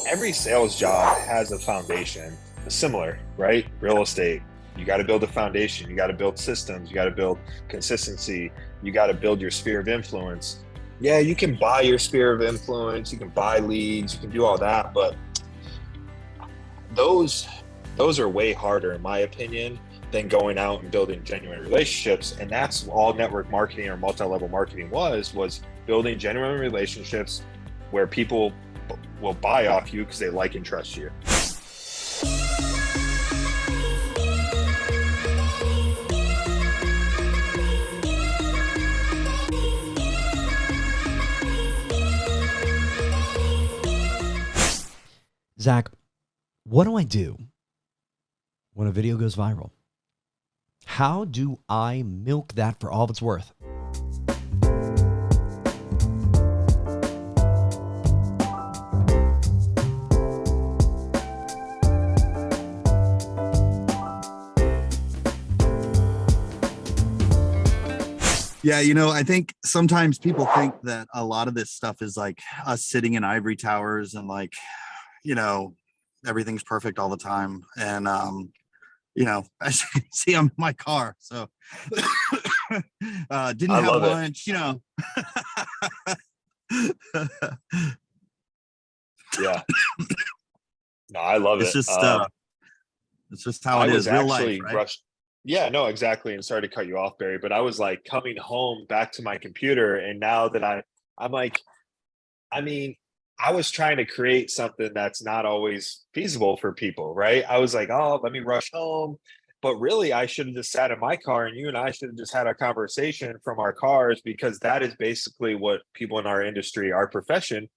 every sales job has a foundation, similar, right? Real estate. You got to build a foundation. You got to build systems. You got to build consistency. You got to build your sphere of influence. Yeah, you can buy your sphere of influence. You can buy leads. You can do all that, but those those are way harder, in my opinion, than going out and building genuine relationships. And that's all network marketing or multi-level marketing was building genuine relationships where people will buy off you because they like and trust you. Zach, what do I do when a video goes viral? How do I milk that for all it's worth? Yeah, I think sometimes people think that a lot of this stuff is like us sitting in ivory towers and like, everything's perfect all the time. And, as you can see, I'm in my car. So didn't have lunch, Yeah. No, I love it's it. it's just how it is, real life, right? Rushed. Yeah, no, exactly. And sorry to cut you off, Barry, but I was like coming home back to my computer, and now that I'm like, I was trying to create something that's not always feasible for people, right? I was like, oh, let me rush home. But really, I should have just sat in my car, and you and I should have just had a conversation from our cars, because that is basically what people in our industry, our profession,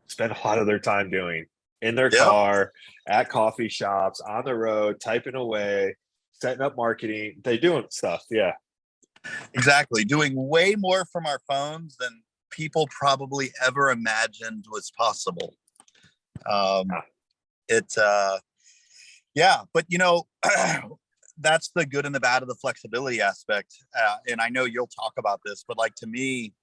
spend a lot of their time doing, in their car, at coffee shops, on the road, typing away, setting up marketing. They're doing stuff. Yeah. Exactly. Doing way more from our phones than people probably ever imagined was possible. But that's the good and the bad of the flexibility aspect. And I know you'll talk about this, but like, to me,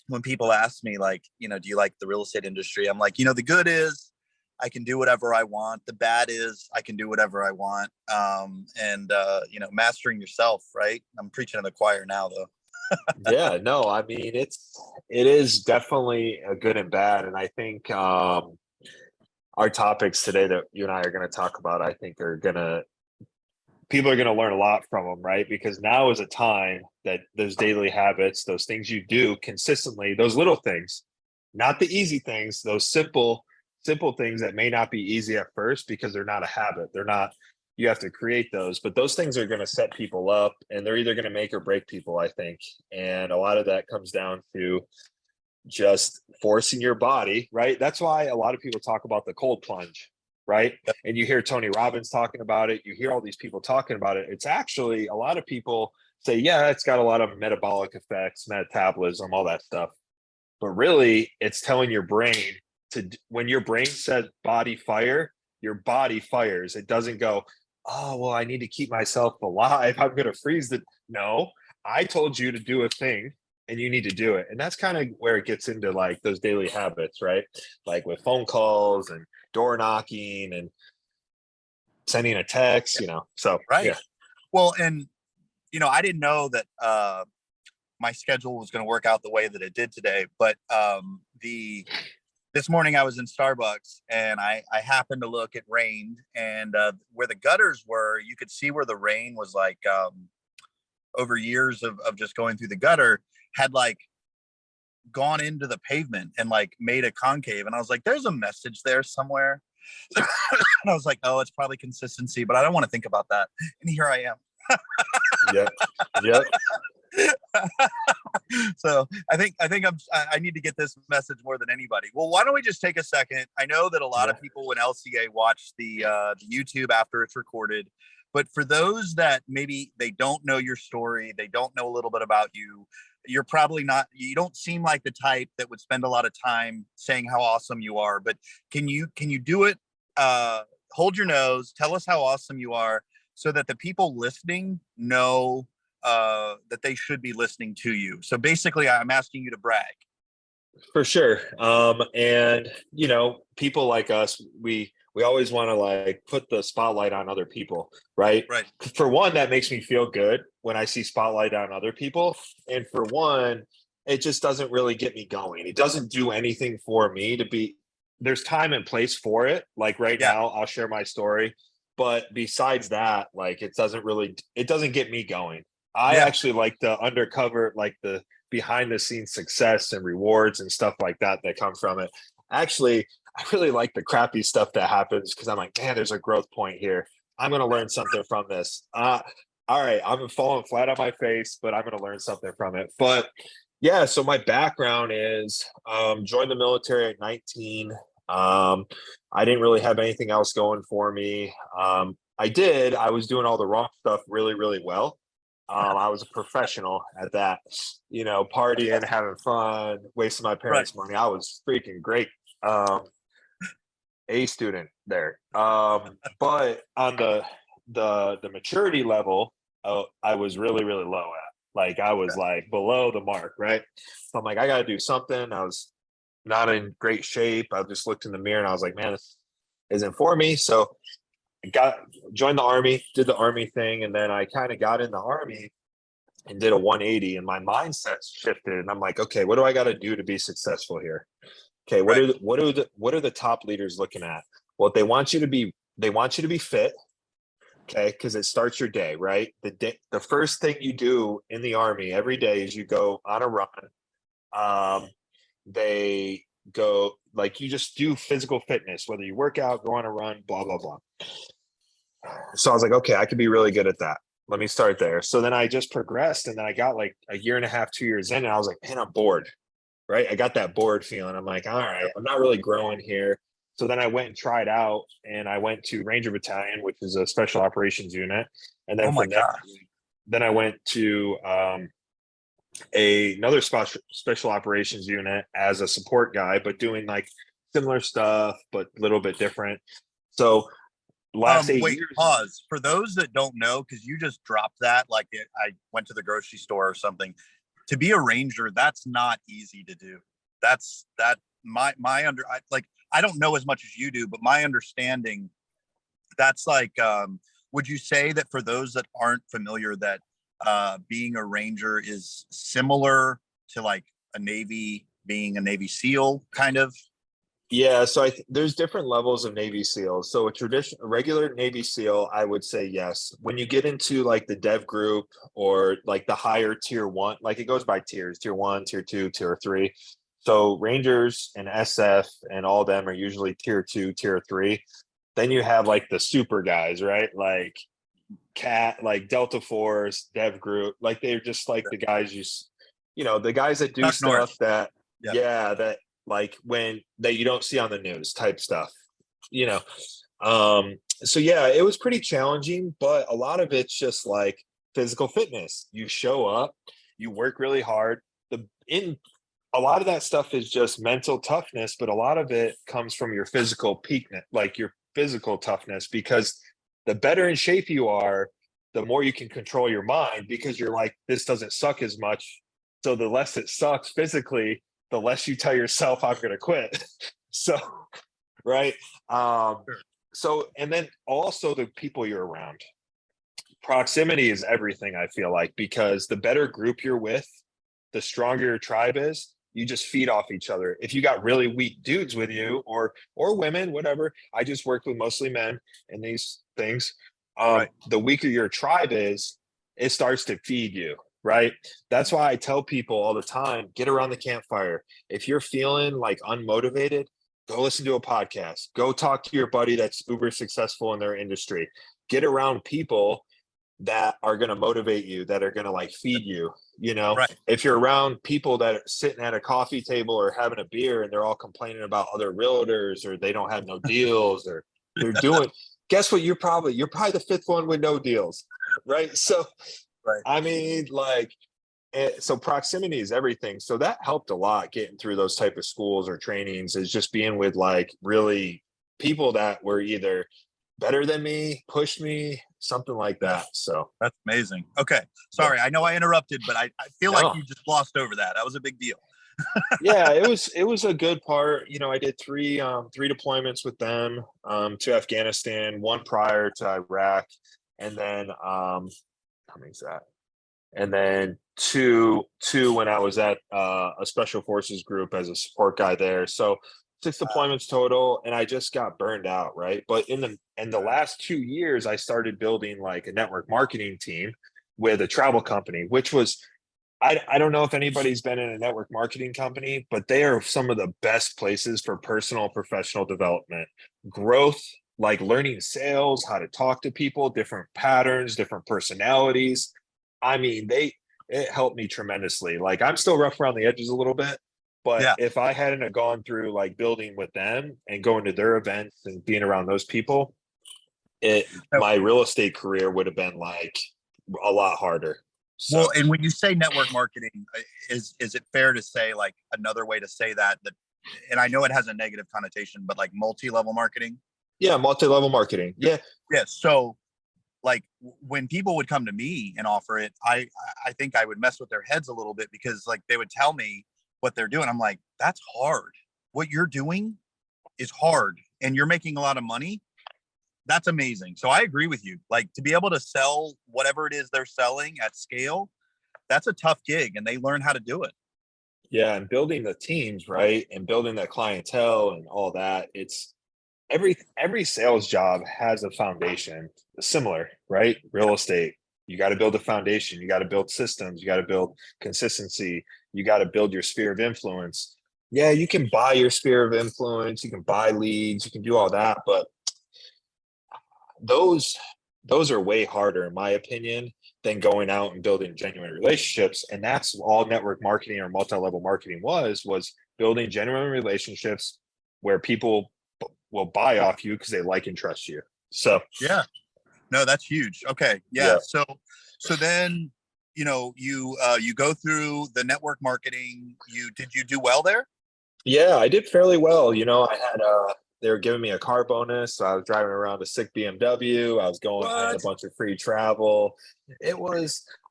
when people ask me like, do you like the real estate industry? I'm like, the good is I can do whatever I want. The bad is I can do whatever I want. Mastering yourself, right? I'm preaching to the choir now though. Yeah, no, it is definitely a good and bad. And I think our topics today that you and I are going to talk about, I think people are going to learn a lot from them, right? Because now is a time that those daily habits, those things you do consistently, those little things, not the easy things, those simple things that may not be easy at first because they're not a habit. You have to create those, but those things are going to set people up, and they're either going to make or break people, I think. And a lot of that comes down to just forcing your body, right? That's why a lot of people talk about the cold plunge, right? And you hear Tony Robbins talking about it. You hear all these people talking about it. It's actually, a lot of people say, yeah, it's got a lot of metabolic effects, metabolism, all that stuff. But really, it's telling your brain when your brain says body fire, your body fires. It doesn't go, oh, well, I need to keep myself alive, I'm going to freeze it. No, I told you to do a thing, and you need to do it. And that's kind of where it gets into like those daily habits, right? Like with phone calls and door knocking and sending a text, so right. Yeah. Well, and I didn't know that my schedule was going to work out the way that it did today, but this morning I was in Starbucks, and I happened to look. It rained, and where the gutters were, you could see where the rain was like over years of just going through the gutter, had like gone into the pavement and like made a concave. And I was like, there's a message there somewhere. And I was like, oh, it's probably consistency, but I don't want to think about that. And here I am. Yep. So I think I need to get this message more than anybody. Well, why don't we just take a second? I know that a lot of people in LCA watch the YouTube after it's recorded, but for those that maybe they don't know your story, they don't know a little bit about you, you don't seem like the type that would spend a lot of time saying how awesome you are, but can you do it? Hold your nose, tell us how awesome you are, so that the people listening know that they should be listening to you. So basically, I'm asking you to brag. For sure. And you know, people like us, we always want to like put the spotlight on other people, right? Right. For one, that makes me feel good when I see spotlight on other people. And for one, it just doesn't really get me going. It doesn't do anything for me to be there's time and place for it. Like right Yeah. now, I'll share my story. But besides that, like it doesn't get me going. I Yeah. actually like the undercover, like the behind the scenes success and rewards and stuff like that that come from it. Actually, I really like the crappy stuff that happens because I'm like, man, there's a growth point here. I'm going to learn something from this. All right, I'm falling flat on my face, but I'm going to learn something from it. But yeah, so my background is joined the military at 19. I didn't really have anything else going for me. I was doing all the wrong stuff really, really well. I was a professional at that, you know, partying, having fun, wasting my Right. parents' money. I was freaking great. A student there. But on the maturity level, I was really, really low at. Like I was like below the mark, right? So I'm like, I gotta do something. I was not in great shape. I just looked in the mirror and I was like, man, this isn't for me. So got joined the army, did the army thing, and then I kind of got in the army and did a 180, and my mindset shifted. And I'm like, okay, what do I got to do to be successful here? Okay, Right. what are the top leaders looking at? Well, they want you to be fit. Okay, because it starts your day, right? The first thing you do in the army every day is you go on a run. They go like you just do physical fitness, whether you work out, go on a run, blah blah blah. So I was like, okay, I could be really good at that. Let me start there. So then I just progressed, and then I got like a year and a half, 2 years in, and I was like, man, I'm bored, right? I got that bored feeling. I'm like, all right, I'm not really growing here. So then I went and tried out, and I went to Ranger Battalion, which is a special operations unit. And Oh then my from there, gosh. then I went to another special operations unit as a support guy, but doing like similar stuff, but a little bit different. So last 8 years. Pause. For those that don't know, because you just dropped that, like I went to the grocery store or something. To be a ranger, that's not easy to do. That's that my under I don't know as much as you do, but my understanding, that's like would you say that for those that aren't familiar, that being a ranger is similar to like being a Navy SEAL kind of? Yeah, so there's different levels of Navy SEALs. So a regular Navy SEAL, I would say yes. When you get into like the dev group or like the higher tier one, like it goes by tiers, tier one, tier two, tier three. So Rangers and SF and all of them are usually tier two, tier three. Then you have like the super guys, right? Like like Delta Force, dev group, like they're just like the guys you know, the guys that do Up north. stuff that, Yeah. yeah, that like when that you don't see on the news type stuff, you know. So yeah, it was pretty challenging, but a lot of it's just like physical fitness. You show up, you work really hard. In a lot of that stuff is just mental toughness, but a lot of it comes from your physical peak, like your physical toughness, because the better in shape you are, the more you can control your mind, because you're like, this doesn't suck as much. So the less it sucks physically, the less you tell yourself I'm going to quit. So, right. So, and then also the people you're around. Proximity is everything, I feel like, because the better group you're with, the stronger your tribe is. You just feed off each other. If you got really weak dudes with you, or women, whatever, I just worked with mostly men in these things. Right. The weaker your tribe is, it starts to feed you, right? That's why I tell people all the time, get around the campfire. If you're feeling like unmotivated, go listen to a podcast. Go talk to your buddy that's uber successful in their industry. Get around people that are going to motivate you, that are going to like feed you, you know. Right. If you're around people that are sitting at a coffee table or having a beer and they're all complaining about other realtors, or they don't have no deals, or they're doing, guess what, you're probably the fifth one with no deals, right? So Right. I mean, like, so proximity is everything. So that helped a lot getting through those type of schools or trainings, is just being with like really people that were either better than me, push me, something like that. So That's amazing. Okay. Sorry. I know I interrupted, but I feel like no. you just glossed over that. That was a big deal. Yeah, it was a good part. You know, I did three deployments with them, to Afghanistan, one prior to Iraq, and then how many's that? And then two when I was at a special forces group as a support guy there. So 6 deployments total, and I just got burned out, right? But in the last 2 years, I started building like a network marketing team with a travel company, which was I don't know if anybody's been in a network marketing company, but they are some of the best places for personal and professional development, growth, like learning sales, how to talk to people, different patterns, different personalities. I mean, it helped me tremendously. Like I'm still rough around the edges a little bit, but Yeah. if I hadn't have gone through like building with them and going to their events and being around those people, my real estate career would have been like a lot harder. So Well, and when you say network marketing, is it fair to say like another way to say that, and I know it has a negative connotation, but like multi-level marketing? yeah, multi-level marketing. Yeah. Yeah. So like when people would come to me and offer it, I think I would mess with their heads a little bit, because like they would tell me what they're doing. I'm like, that's hard. What you're doing is hard, and you're making a lot of money. That's amazing. So I agree with you. Like to be able to sell whatever it is they're selling at scale, that's a tough gig, and they learn how to do it. Yeah, and building the teams, right? And building that clientele and all that. It's every sales job has a foundation similar, right? Real estate. You got to build a foundation, you got to build systems, you got to build consistency, you got to build your sphere of influence. Yeah, you can buy your sphere of influence, you can buy leads, you can do all that, but those those are way harder in my opinion than going out and building genuine relationships. And that's all network marketing or multi-level marketing was building genuine relationships where people will buy off you because they like and trust you. So Yeah. No, that's huge. Okay. Yeah. yeah. So then, you go through the network marketing. Did you do well there? Yeah, I did fairly well. You know, I had they were giving me a car bonus. So I was driving around a sick BMW. I had a What? bunch of free travel.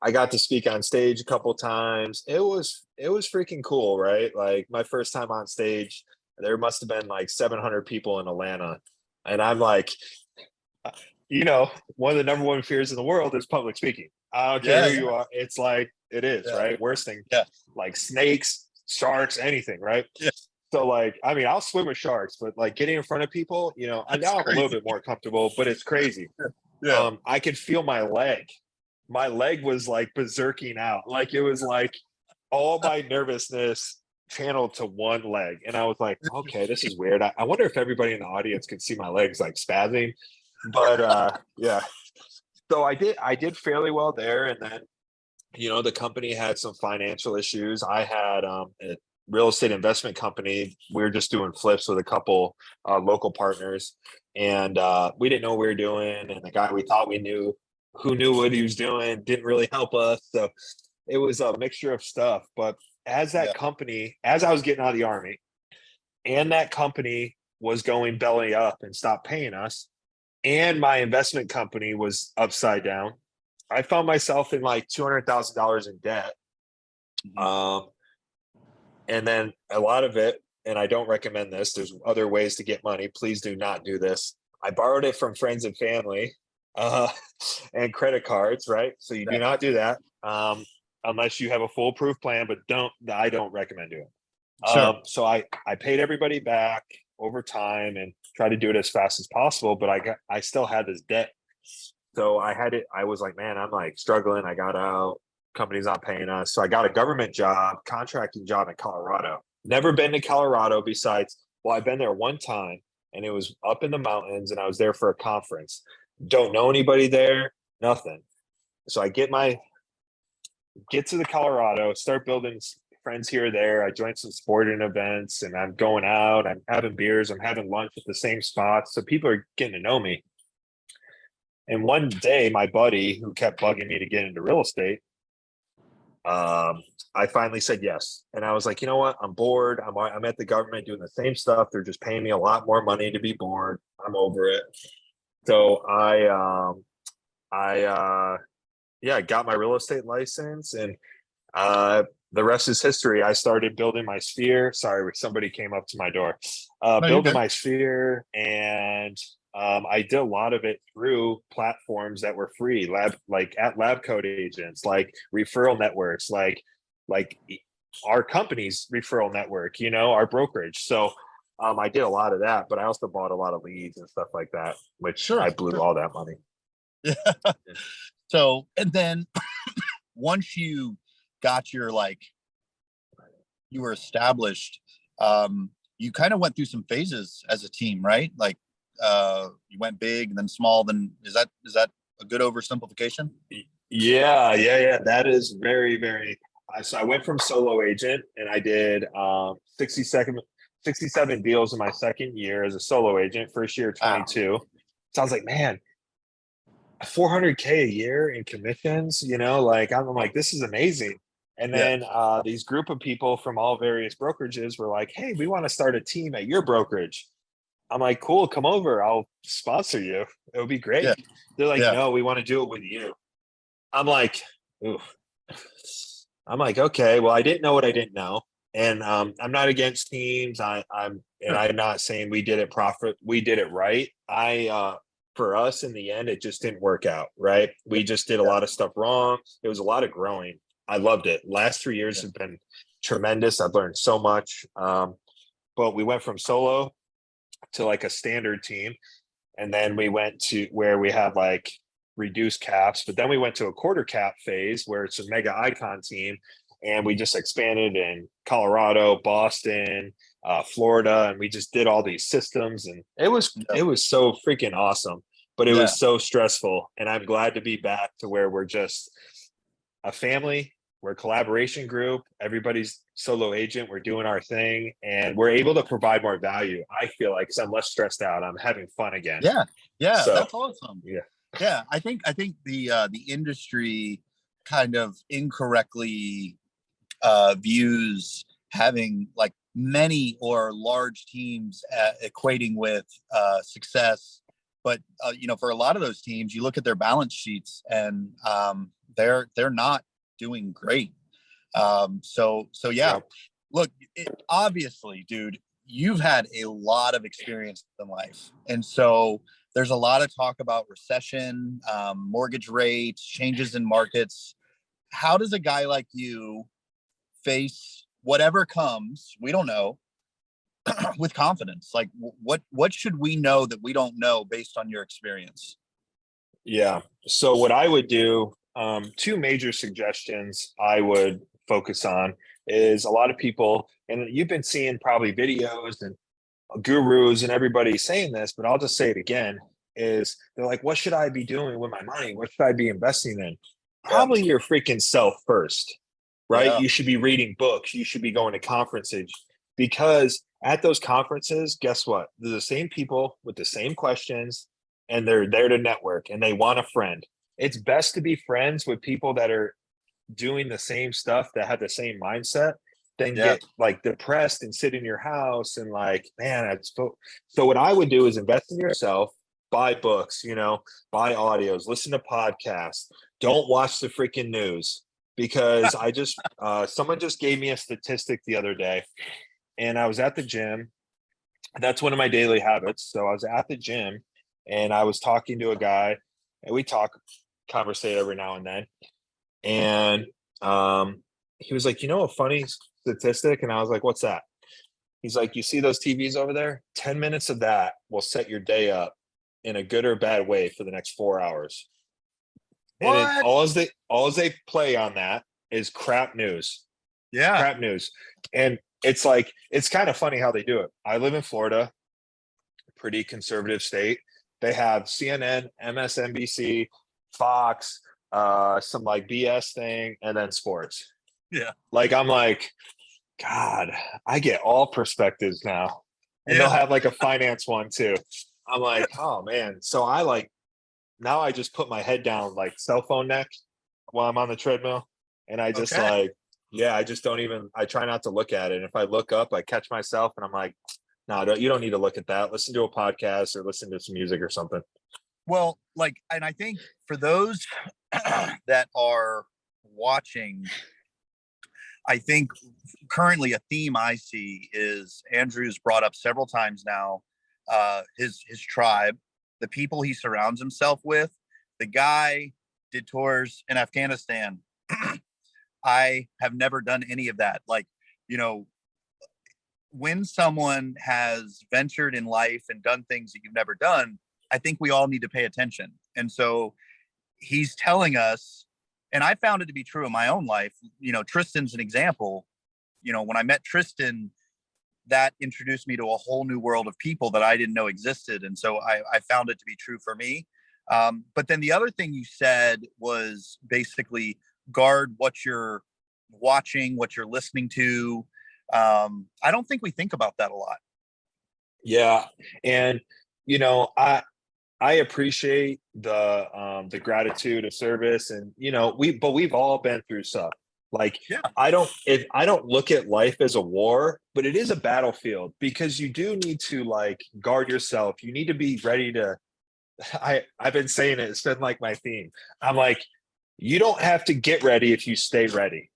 I got to speak on stage a couple times. It was freaking cool, right? Like my first time on stage, there must have been like 700 people in Atlanta. And I'm like, one of the number one fears in the world is public speaking. I don't care Yeah. who you are. It's like, it is, Yeah. right? Worst thing, Yeah. like snakes, sharks, anything, right? Yeah. So like, I mean, I'll swim with sharks, but like getting in front of people, and now I'm a little bit more comfortable, but it's crazy. Yeah. I could feel my leg. My leg was like berserking out. Like it was like all my nervousness channeled to one leg. And I was like, okay, this is weird. I wonder if everybody in the audience could see my legs like spazzing. But yeah. So I did fairly well there. And then, the company had some financial issues. I had a real estate investment company. We were just doing flips with a couple local partners, and we didn't know what we were doing. And the guy we thought we knew, who knew what he was doing, didn't really help us. So it was a mixture of stuff. But as that company, as I was getting out of the army, and that company was going belly up and stopped paying us, and my investment company was upside down, I found myself in like $200,000 in debt. And then a lot of it, and I don't recommend this, there's other ways to get money. Please do not do this. I borrowed it from friends and family and credit cards, right? So you do not do that unless you have a foolproof plan, but I don't recommend doing it. Sure. So I paid everybody back over time and tried to do it as fast as possible, but I still had this debt. So I was like, man, I'm like struggling. I got out, company's not paying us. So I got a government job, contracting job in Colorado. Never been to Colorado I've been there one time, and it was up in the mountains, and I was there for a conference. Don't know anybody there, nothing. So I get to the Colorado, start building friends here or there. I joined some sporting events, and I'm going out, I'm having beers, I'm having lunch at the same spots. So people are getting to know me. And one day, my buddy who kept bugging me to get into real estate, I finally said yes. And I was like, you know what? I'm bored. I'm at the government doing the same stuff. They're just paying me a lot more money to be bored. I'm over it. So I got my real estate license, and the rest is history. I started building my sphere. Sorry, somebody came up to my door. No, you're Building good. my sphere, and I did a lot of it through platforms that were free, like at LabCoatAgents, like referral networks, like our company's referral network, our brokerage. So I did a lot of that, but I also bought a lot of leads and stuff like that, which Sure. I blew all that money. Yeah. So, and then once you got your, you were established, you kind of went through some phases as a team, right? Like, you went big and then small. Then is that a good oversimplification? Yeah. That is very, very. So I went from solo agent, and I did 67 deals in my second year as a solo agent. First year, 22. So I was like, man, 400K a year in commissions. Like I'm like, this is amazing. And then these group of people from all various brokerages were like, hey, we want to start a team at your brokerage. I'm like, cool, come over. I'll sponsor you. It'll be great. Yeah. They're like, Yeah. no, we want to do it with you. I'm like, ooh. I'm like, okay, well, I didn't know what I didn't know. And I'm not against teams. I'm not saying we did it right. For us in the end, it just didn't work out, right? We just did a lot of stuff wrong. It was a lot of growing. I loved it. Last 3 years have been tremendous. I've learned so much. But we went from solo to like a standard team. And then we went to where we had like reduced caps, but then we went to a quarter cap phase where it's a mega icon team. And we just expanded in Colorado, Boston, Florida, and we just did all these systems, and it was so freaking awesome, but it was so stressful. And I'm glad to be back to where we're just a family. We're a collaboration group. Everybody's solo agent. We're doing our thing, and we're able to provide more value. I feel like, because I'm less stressed out. I'm having fun again. Yeah, So, that's awesome. Yeah. I think the industry kind of incorrectly views having like many or large teams equating with success. But for a lot of those teams, you look at their balance sheets, and they're not doing great. So yeah. Look, obviously, dude, you've had a lot of experience in life, and so there's a lot of talk about recession, mortgage rates, changes in markets. How does a guy like you face whatever comes, we don't know, with confidence? Like, what should we know that we don't know based on your experience? Yeah. So what I would do, two major suggestions I would focus on is, a lot of people, and you've been seeing probably videos and gurus and everybody saying this, but I'll just say it again, is they're like, what should I be doing with my money? What should I be investing in? Probably your freaking self first, right? You should be reading books. You should be going to conferences, because at those conferences, guess what? They're the same people with the same questions, and they're there to network, and they want a friend. It's best to be friends with people that are doing the same stuff, that have the same mindset, than get like depressed and sit in your house and like, man, so what I would do is invest in yourself, buy books, buy audios, listen to podcasts. Don't watch the freaking news, because someone just gave me a statistic the other day, and I was at the gym. That's one of my daily habits. So I was at the gym, and I was talking to a guy, and we conversate every now and then. And he was like, a funny statistic? And I was like, what's that? He's like, you see those TVs over there? 10 minutes of that will set your day up in a good or bad way for the next 4 hours. What? And all they play on that is crap news. Crap news. And it's like, it's kind of funny how they do it. I live in Florida, pretty conservative state. They have CNN, MSNBC, Fox, some like BS thing, and then sports. Like, I'm like, God, I get all perspectives now. And they'll have like a finance one too. I'm like, oh man. So now I just put my head down, like cell phone neck, while I'm on the treadmill. And I just I just I try not to look at it. And if I look up, I catch myself, and I'm like, no, you don't need to look at that. Listen to a podcast or listen to some music or something. Well, like, and I think for those that are watching, I think currently a theme I see is Andrew's brought up several times now, his tribe, the people he surrounds himself with. The guy did tours in Afghanistan. I have never done any of that. Like, you know, when someone has ventured in life and done things that you've never done, I think we all need to pay attention. And so he's telling us, and I found it to be true in my own life. You know, Tristan's an example. You know, when I met Tristan, that introduced me to a whole new world of people that I didn't know existed. And so I found it to be true for me. But then the other thing you said was basically guard what you're watching, what you're listening to. I don't think we think about that a lot. Yeah. And, you know, I appreciate the gratitude of service, and we've all been through stuff. Like, Yeah. I don't look at life as a war, but it is a battlefield, because you do need to like guard yourself. You need to be ready to. I've been saying it. It's been like my theme. I'm like, you don't have to get ready if you stay ready.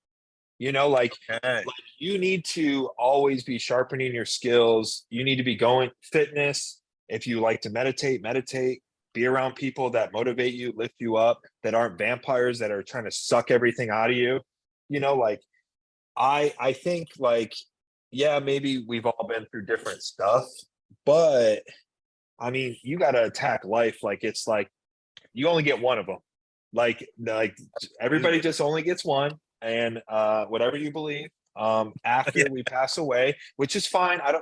Like Okay. you need to always be sharpening your skills. You need to be going fitness. If you like to meditate, be around people that motivate you, lift you up, that aren't vampires that are trying to suck everything out of you. Like I think like, yeah, maybe we've all been through different stuff, but I mean, you got to attack life like it's like you only get one of them. Like everybody just only gets one, and whatever you believe, after Yeah. we pass away, which is fine. I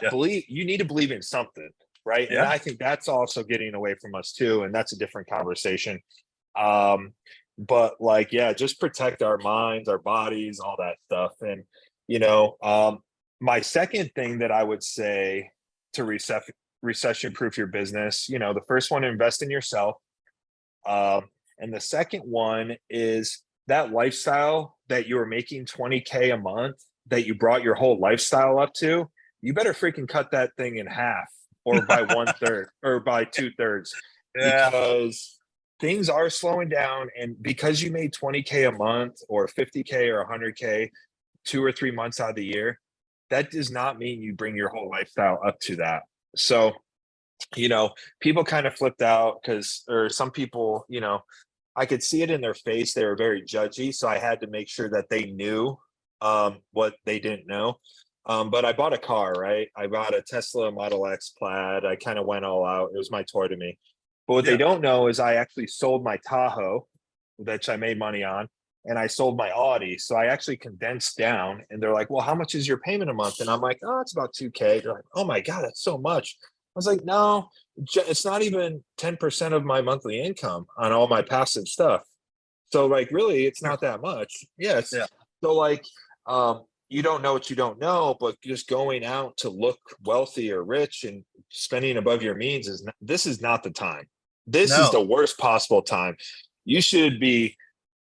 Yeah. believe you need to believe in something, right? And Yeah. I think that's also getting away from us too, and that's a different conversation. But like, yeah, just protect our minds, our bodies, all that stuff. And my second thing that I would say to recession proof your business, the first one, invest in yourself. And the second one is that lifestyle that you were making 20K a month, that you brought your whole lifestyle up to, you better freaking cut that thing in half, or by 1/3 or by 2/3, Yeah. because things are slowing down. And because you made 20K a month or 50K or 100K 2 or 3 months out of the year, that does not mean you bring your whole lifestyle up to that. So, people kind of flipped out or some people, I could see it in their face. They were very judgy. So I had to make sure that they knew what they didn't know. But I bought a car, right? I bought a Tesla Model X Plaid. I kind of went all out. It was my toy to me. But what they don't know is I actually sold my Tahoe, which I made money on, and I sold my Audi. So I actually condensed down, and they're like, well, how much is your payment a month? And I'm like, oh, it's about 2K. They're like, oh my God, that's so much. I was like, no, it's not even 10% of my monthly income on all my passive stuff. So like, really, it's not that much. Yes. Yeah. So like, you don't know what you don't know, but just going out to look wealthy or rich and spending above your means this is not the time. This is No. the worst possible time. You should be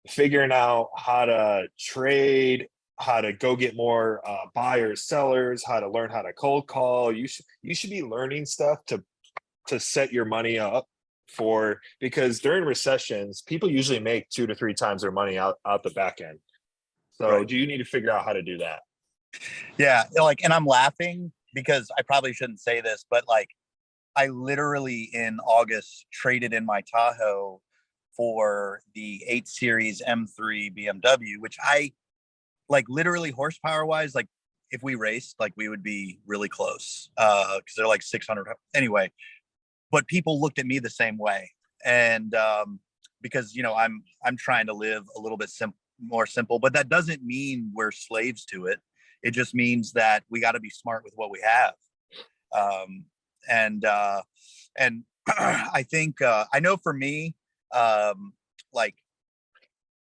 figuring out how to trade, how to go get more buyers, sellers, how to learn how to cold call. You should be learning stuff to set your money up because during recessions, people usually make 2 to 3 times their money out the back end. So Right. do you need to figure out how to do that? Yeah. Like, and I'm laughing because I probably shouldn't say this, but like, I literally in August traded in my Tahoe for the 8 Series M3 BMW, which I like, literally horsepower wise, like if we raced, like we would be really close because they're like 600 anyway. But people looked at me the same way, and because I'm trying to live a little bit more simple, but that doesn't mean we're slaves to it. It just means that we got to be smart with what we have. And I think I know for me, like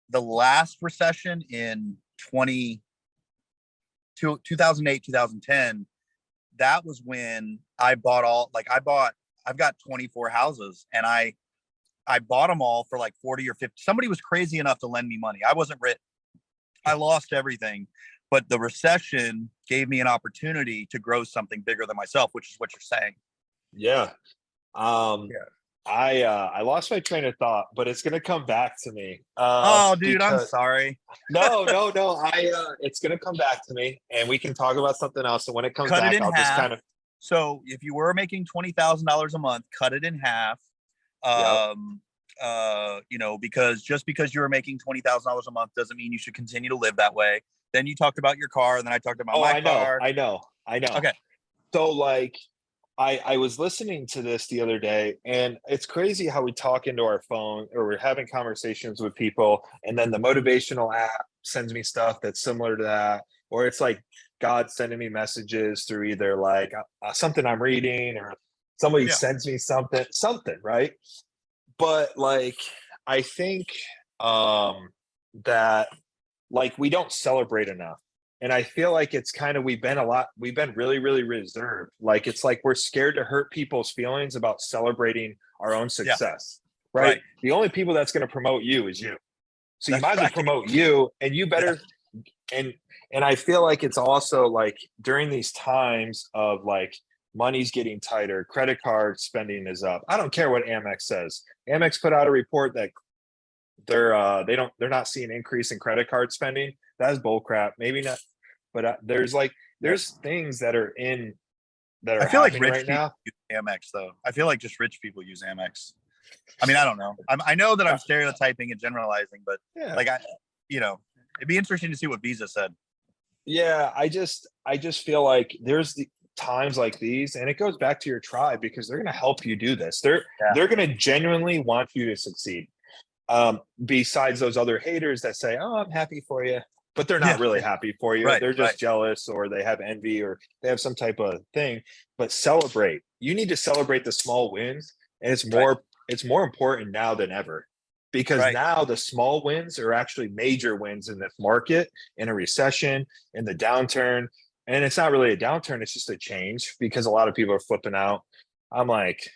the last recession in 2008, 2010, that was when I've got 24 houses, and I bought them all for like 40 or 50. Somebody was crazy enough to lend me money. I wasn't rich. I lost everything. But the recession gave me an opportunity to grow something bigger than myself, which is what you're saying. Yeah. Yeah. I lost my train of thought, but it's gonna come back to me. Oh, dude, I'm Because sorry. no, it's gonna come back to me, and we can talk about something else. And when it comes Cut it back, in I'll just half. kind of So if you were making $20,000 a month, cut it in half. Yep. Because just because you were making $20,000 a month doesn't mean you should continue to live that way. Then you talked about your car, and then I talked about my car. I know. Okay. So like, I was listening to this the other day, and it's crazy how we talk into our phone or we're having conversations with people, and then the motivational app sends me stuff that's similar to that, or it's like God sending me messages through either like something I'm reading or somebody Yeah. sends me something, right? But like, I think that like we don't celebrate enough. And I feel like it's kind of we've been really, really reserved. Like it's like we're scared to hurt people's feelings about celebrating our own success. Right? Right. The only people that's going to promote you is you. So you That's might as well right. promote you, and you better and I feel like it's also like during these times of like money's getting tighter, credit card spending is up. I don't care what Amex says. Amex put out a report that they're not seeing increase in credit card spending. That's bull crap. Maybe not, but there's things that are I feel like happening rich right people now. use Amex, though. I feel like just rich people use Amex. I mean, I don't know. I know that I'm stereotyping and generalizing, but Yeah. like it'd be interesting to see what Visa said. Yeah, I just feel like there's the times like these, and it goes back to your tribe because they're going to help you do this. They're going to genuinely want you to succeed. Besides those other haters that say, "Oh, I'm happy for you," but they're not really happy for you. Right, They're just right. jealous, or they have envy, or they have some type of thing. But celebrate. You need to celebrate the small wins, and it's more important now than ever, because Right. now the small wins are actually major wins in this market, in a recession, in the downturn. And it's not really a downturn; it's just a change because a lot of people are flipping out. I'm like,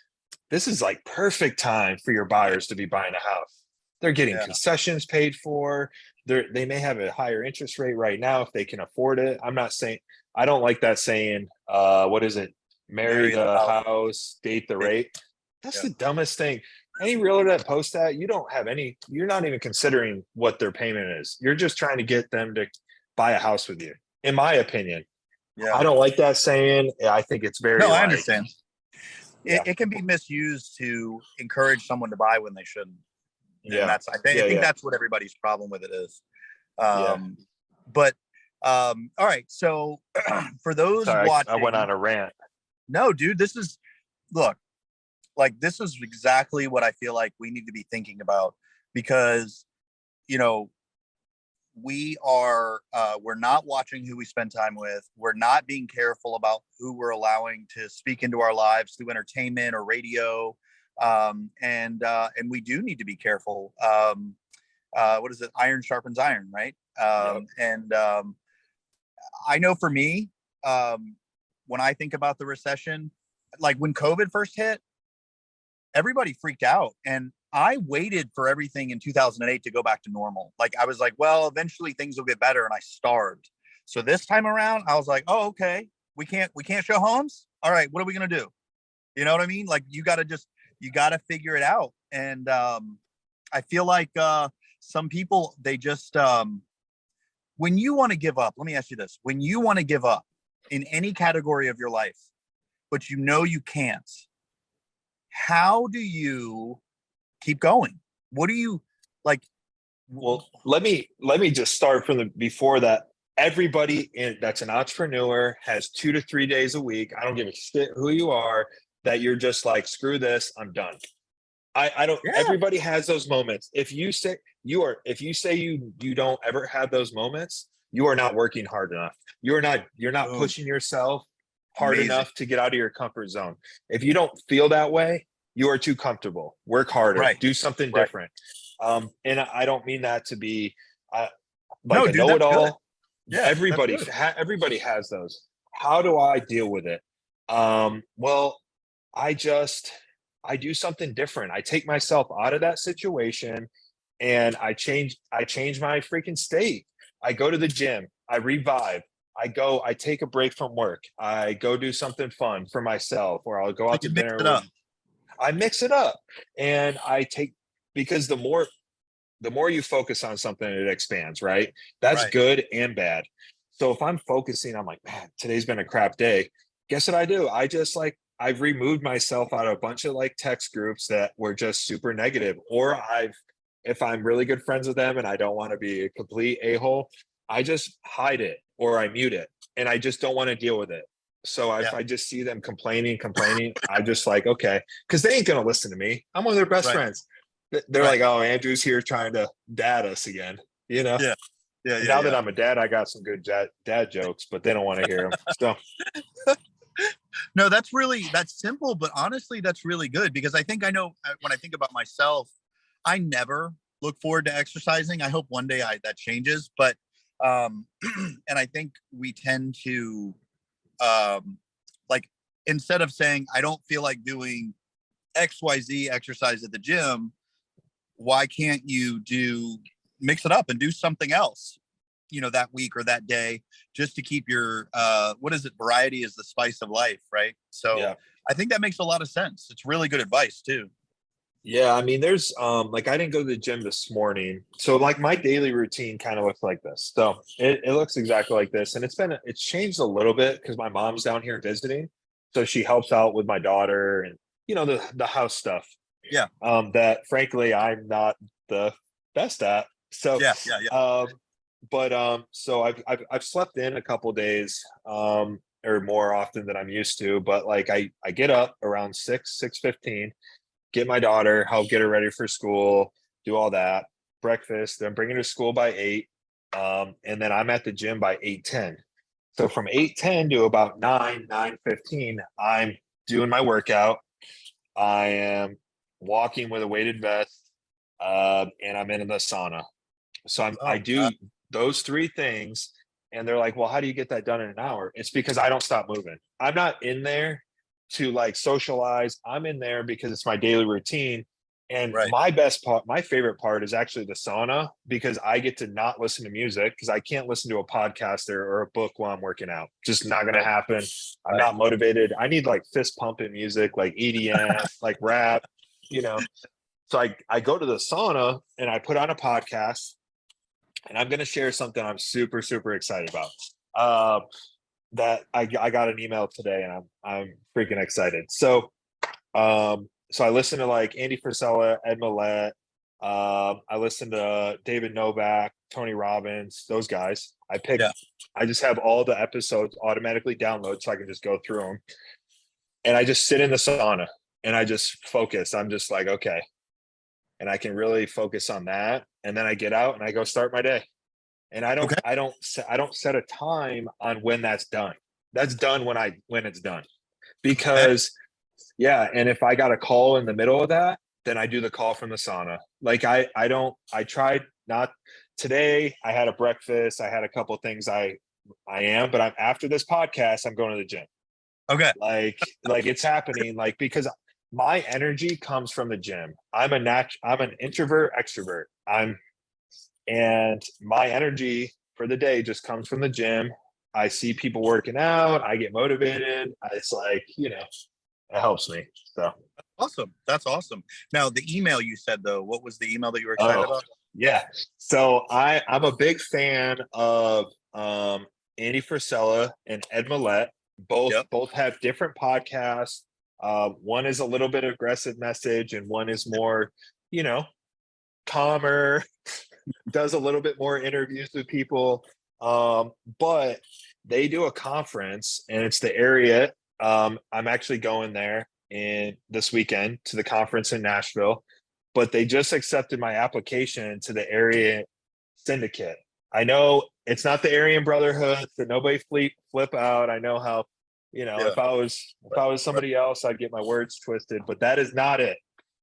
this is like perfect time for your buyers to be buying a house. They're getting Yeah. concessions paid for. They may have a higher interest rate right now if they can afford it. I'm not saying, I don't like that saying, what is it? Marry the house, date the rate. That's the dumbest thing. Any realtor that posts that, you're not even considering what their payment is. You're just trying to get them to buy a house with you, in my opinion. Yeah. I don't like that saying. I think it's very, I understand. Yeah. It can be misused to encourage someone to buy when they shouldn't. And Yeah. I think that's what everybody's problem with it is. Yeah. But all right. So for those watching, I went on a rant. No, dude, this is exactly what I feel like we need to be thinking about, because we're not watching who we spend time with. We're not being careful about who we're allowing to speak into our lives through entertainment or radio. And we do need to be careful. What is it? Iron sharpens iron, right? And I know for me, when I think about the recession, like when COVID first hit, everybody freaked out, and I waited for everything in 2008 to go back to normal. Like I was like, well, eventually things will get better, and I starved. So this time around, I was like, oh, okay, we can't show homes. All right, what are we gonna do? You know what I mean? Like you got to figure it out. And I feel like some people, they just when you want to give up. Let me ask you this: when you want to give up in any category of your life, but you can't, how do you keep going? What do you like? Well, let me just start from before that. Everybody that's an entrepreneur has 2 to 3 days a week. I don't give a shit who you are, that you're just like, screw this, I'm done. I don't. Yeah. Everybody has those moments. If you say you don't ever have those moments, you are not working hard enough. You're not pushing yourself hard enough to get out of your comfort zone. If you don't feel that way, you are too comfortable. Work harder. Do something different. And I don't mean that to be like a know-it-all. Yeah, everybody has those. How do I deal with it? Well, I do something different. I take myself out of that situation, and I change my freaking state. I go to the gym. I revive. I take a break from work. I go do something fun for myself, or I'll go out to dinner. I mix it up, and I take, because the more you focus on something, it expands, right? That's Right. good and bad. So if I'm focusing, I'm like, man, today's been a crap day. Guess what I do? I just like, I've removed myself out of a bunch of like text groups that were just super negative, or if I'm really good friends with them and I don't want to be a complete a-hole, I just hide it or I mute it, and I just don't want to deal with it. So if Yeah. I just see them complaining, I just like, okay, because they ain't gonna listen to me. I'm one of their best Right. friends. They're Right. like, oh, Andrew's here trying to dad us again, you know? Yeah. Yeah. And Yeah. now that Yeah. I'm a dad, I got some good dad jokes, but they don't want to hear them. So No, that's simple, but honestly, that's really good, because I think I know, when I think about myself, I never look forward to exercising. I hope one day that changes, but and I think we tend to like, instead of saying I don't feel like doing XYZ exercise at the gym, why can't you mix it up and do something else, that week or that day, just to keep your what is it, variety is the spice of life, right? So yeah. I think that makes a lot of sense. It's really good advice too. Yeah, I mean, there's like, I didn't go to the gym this morning. So like my daily routine kind of looks like this. So it looks exactly like this. And it's changed a little bit because my mom's down here visiting. So she helps out with my daughter and the house stuff. Yeah. That frankly I'm not the best at. So Yeah. Yeah. Yeah. so I've slept in a couple days or more often than I'm used to, but like I get up around 6:15, get my daughter, help get her ready for school, do all that, breakfast, then bring her to school by 8. And then I'm at the gym by 8:10. So from 8:10 to about 9:15, I'm doing my workout. I am walking with a weighted vest, and I'm in the sauna. So I Oh, do those three things. And they're like, well, how do you get that done in an hour? It's because I don't stop moving. I'm not in there to like socialize. I'm in there because it's my daily routine. And right. my favorite part is actually the sauna, because I get to not listen to music, because I can't listen to a podcast or a book while I'm working out. Just not going to happen. I'm not motivated. I need like fist pumping music, like EDM, like rap, you know. So I go to the sauna and I put on a podcast, and I'm going to share something I'm super, super excited about. That I got an email today, and I'm freaking excited. So I listened to like Andy Frisella, Ed Millette. I listened to David Novak, Tony Robbins, those guys. I just have all the episodes automatically download so I can just go through them. And I just sit in the sauna and I just focus. I'm just like, okay. And I can really focus on that. And then I get out and I go start my day. And I don't set a time on when that's done. That's done when it's done. Because yeah, and if I got a call in the middle of that, then I do the call from the sauna. Like I tried not today. I had a breakfast. I had a couple of things but I'm after this podcast, I'm going to the gym. Okay. Like it's happening, like, because my energy comes from the gym. I'm an introvert extrovert. And my energy for the day just comes from the gym. I see people working out. I get motivated. It's like, it helps me. So Awesome. That's awesome. Now, the email you said, though, what was the email that you were excited about? Yeah. So I'm a big fan of Andy Frisella and Ed Millette. Both have different podcasts. One is a little bit aggressive message, and one is more, calmer, does a little bit more interviews with people. But they do a conference, and it's the area. I'm actually going there this weekend to the conference in Nashville, but they just accepted my application to the area syndicate. I know it's not the Aryan Brotherhood, so nobody flip out. I know how, if I was somebody else, I'd get my words twisted, but that is not it.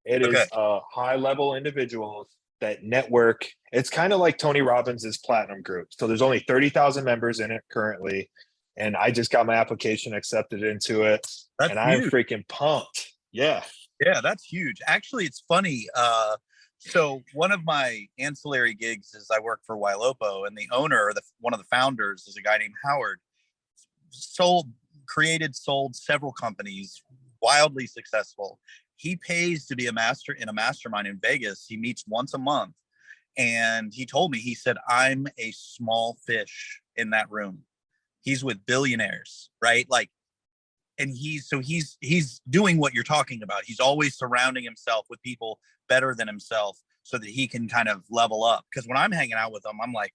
It is high level individuals that network. It's kind of like Tony Robbins' platinum group. So there's only 30,000 members in it currently. And I just got my application accepted into it. That's and I'm huge. freaking pumped. Yeah. Yeah, that's huge. Actually, it's funny. So one of my ancillary gigs is I work for Ylopo, and the owner, or one of the founders, is a guy named Howard. Sold several companies, wildly successful. he pays to be a master in a mastermind in Vegas. He meets once a month. And he told me, he said, I'm a small fish in that room. He's with billionaires, right? Like, and he's doing what you're talking about. He's always surrounding himself with people better than himself so that he can kind of level up. Because when I'm hanging out with him, I'm like,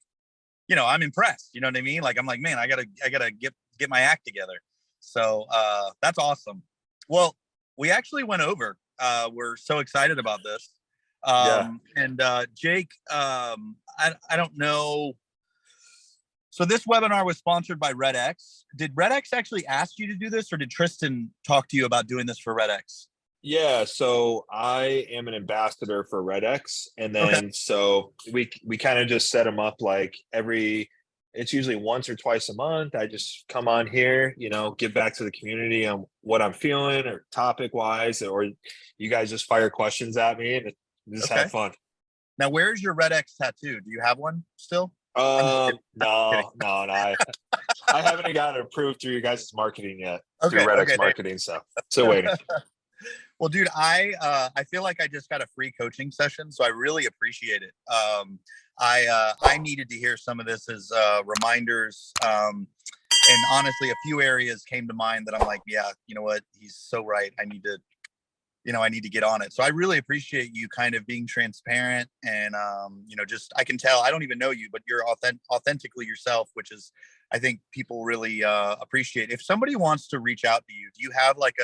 I'm impressed. You know what I mean? Like, I'm like, man, I gotta get my act together. So that's awesome. Well, we actually went over. We're so excited about this. And Jake, I don't know. So this webinar was sponsored by RedX. Did RedX actually ask you to do this, or did Tristan talk to you about doing this for RedX? Yeah, so I am an ambassador for RedX, and then so we kind of just set them up like it's usually once or twice a month. I just come on here, give back to the community on what I'm feeling or topic wise, or you guys just fire questions at me and just have fun. Now, where's your RedX tattoo? Do you have one still? No. I haven't gotten it approved through your guys' marketing yet. Through RedX marketing, so still waiting. Well, dude, I feel like I just got a free coaching session, so I really appreciate it. I needed to hear some of this as reminders, and honestly, a few areas came to mind that I'm like, yeah, you know what, he's so right. I need to get on it. So I really appreciate you kind of being transparent and, just, I can tell, I don't even know you, but you're authentically yourself, which is, I think people really appreciate. If somebody wants to reach out to you, do you have like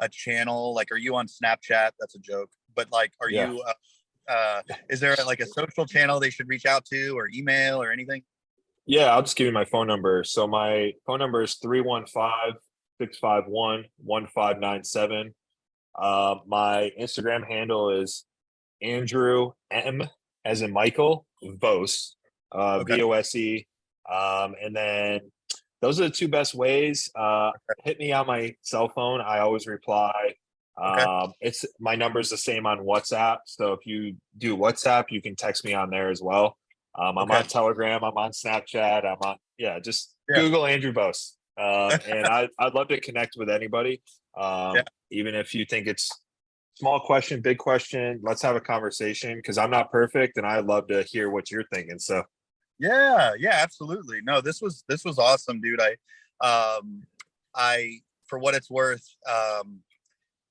a channel? Like, are you on Snapchat? That's a joke. But like, are you, is there like a social channel they should reach out to, or email or anything? Yeah, I'll just give you my phone number. So my phone number is 315-651-1597. My Instagram handle is Andrew M as in Michael Vose, Vose. And then those are the two best ways. Hit me on my cell phone. I always reply. It's my number's the same on WhatsApp. So if you do WhatsApp, you can text me on there as well. I'm on Telegram. I'm on Snapchat. Just Google Andrew Vose. And I'd love to connect with anybody. Even if you think it's small question, big question, let's have a conversation, because I'm not perfect and I'd love to hear what you're thinking. So yeah, absolutely. No, this was awesome, dude. I for what it's worth,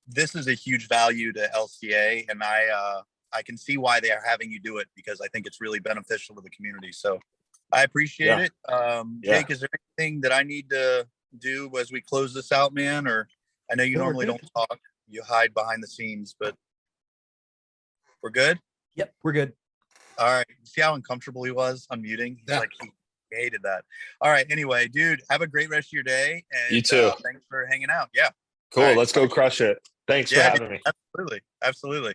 this is a huge value to LCA, and I can see why they are having you do it, because I think it's really beneficial to the community. So I appreciate it. Jake, is there anything that I need to do as we close this out, man? Or I know you normally don't talk, you hide behind the scenes, but we're good? Yep, we're good. All right. See how uncomfortable he was unmuting? He's like, he hated that. All right. Anyway, dude, have a great rest of your day. And you too. Thanks for hanging out. Yeah. Cool. Let's go crush it. Thanks for having me. Absolutely.